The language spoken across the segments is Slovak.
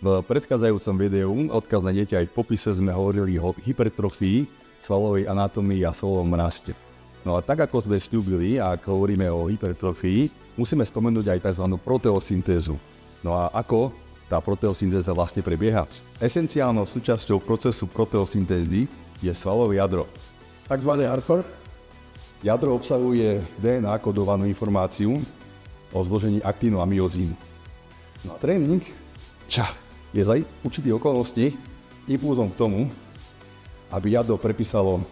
V predchádzajúcom videu, odkaz nájdete aj v popise, sme hovorili o hypertrofii, svalovej anatómii a svalovom raste. No a tak ako sme sľúbili, ak hovoríme o hypertrofii, musíme spomenúť aj tzv. Proteosyntézu. No a ako tá proteosyntéza vlastne prebieha? Esenciálnou súčasťou procesu proteosyntézy je svalové jadro. Takzvané hardcore. Jadro obsahuje DNA kodovanú informáciu o zložení aktínu a myozínu. No a tréning je za určitých okolností impulzom k tomu, aby jadro prepísalo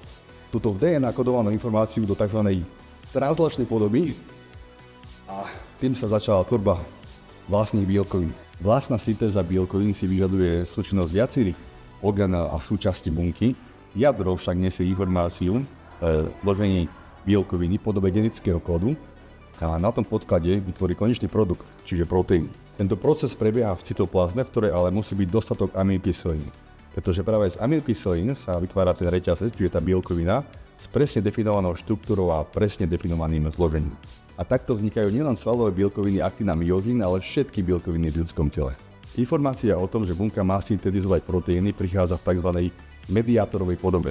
túto DNA kodovanú informáciu do tzv. Translačnej podoby a tým sa začala tvorba vlastných bielkovín. Vlastná syntéza bielkovín si vyžaduje súčinnosť viacerých orgánov a súčasti bunky. Jadro však nesie informáciu zložení bielkoviny v podobe genetického kódu a na tom podklade vytvorí konečný produkt, čiže proteín. Tento proces prebieha v cytoplazme, v ktorej ale musí byť dostatok aminokyselín. Pretože práve z aminokyselín sa vytvára ten reťazec, čiže tá bielkovina, s presne definovanou štruktúrou a presne definovaným zložením. A takto vznikajú nielen svalové bielkoviny aktín a myozín, ale všetky bielkoviny v ľudskom tele. Informácia o tom, že bunka má syntetizovať proteíny, prichádza v tzv. Mediátorovej podobe.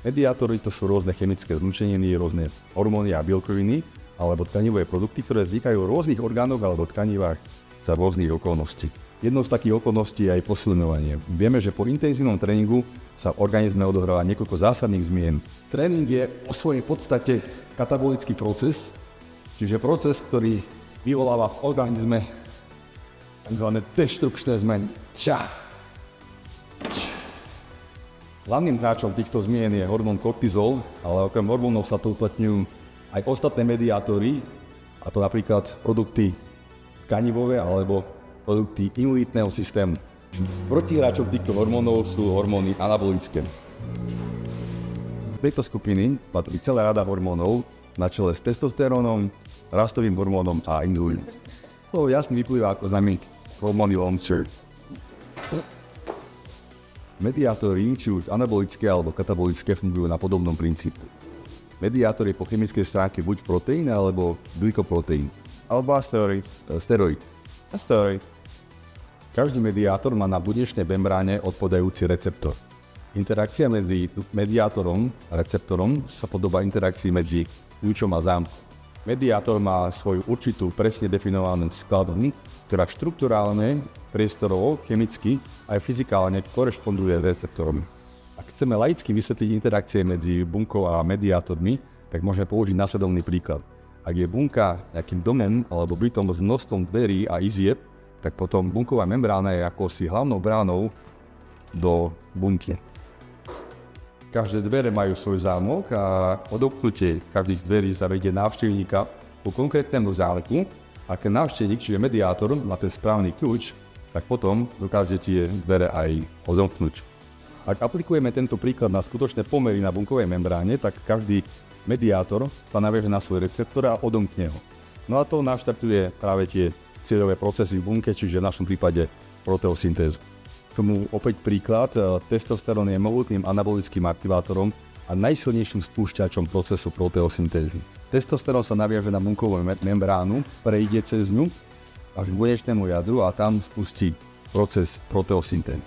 Mediátory to sú rôzne chemické zlúčeniny, rôzne hormóny a bielkoviny, alebo tkanivové produkty, ktoré vznikajú v rôznych orgánoch alebo tkanivách za rôznych okolností. Jednou z takých okolností je aj posilňovanie. Vieme, že po intenzívnom tréningu sa v organizme odohráva niekoľko zásadných zmien. Tréning je o svojej podstate katabolický proces, čiže proces, ktorý vyvoláva v organizme tzv. Deštrukčné zmeny. Hlavným hráčom týchto zmien je hormón kortizol, ale okrem hormónov sa tu uplatňujú aj ostatné mediátory, a to napríklad produkty tkanivové alebo produkty imunitného systému. Protihráčom týchto hormónov sú hormóny anabolické. V tejto skupiny patrí celá rada hormónov na čele s testosterónom, rastovým hormónom a inzulínom. To jasne vyplýva ako známy hormóny LOMC. Mediátory, či už anabolické alebo katabolické, fungujú na podobnom princípu. Mediátor je po chemickej stránke buď proteín alebo glykoproteín. Alebo steroid. Každý mediátor má na bunečnej membráne odpovedajúci receptor. Interakcia medzi mediátorom a receptorom sa podobá interakcii medzi kľúčom a zámkom. Mediátor má svoju určitú presne definovanú skladbu, ktorá štruktúrálne, priestorovo, chemicky aj fyzikálne korešponduje s receptorom. Ak chceme laicky vysvetliť interakcie medzi bunkou a mediátormi, tak môžeme použiť nasledovný príklad. Ak je bunka nejakým domem alebo bytom s množstvom dverí a izieb, tak potom bunková membrána je akosi hlavnou bránou do bunky. Každé dvere majú svoj zámok a odopnutie každých dverí zavedie návštevníka po konkrétnemu zámku. Ak návštevník, čiže mediátor, má ten správny kľúč, tak potom dokáže tie dvere aj odomknúť. Ak aplikujeme tento príklad na skutočné pomery na bunkovej membráne, tak každý mediátor sa naviaže na svoj receptor a odomkne ho. No a to naštartuje práve tie cieľové procesy v bunke, čiže v našom prípade proteosyntézu. K tomu opäť príklad, testosterón je mohutným anabolickým aktivátorom a najsilnejším spúšťačom procesu proteosyntézy. Testosterón sa naviaže na bunkovú membránu, prejde cez ňu až k bunečnému jadru a tam spustí proces proteosyntézy.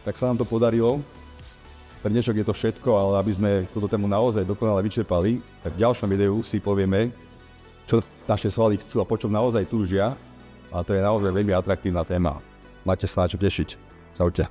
Tak sa nám to podarilo. Pre dnešok je to všetko, ale aby sme túto tému naozaj dokonale vyčerpali, tak v ďalšom videu si povieme, čo naše svaly chcú a po čom naozaj túžia. A to je naozaj veľmi atraktívna téma. Máte sa na čo tešiť. Čaute.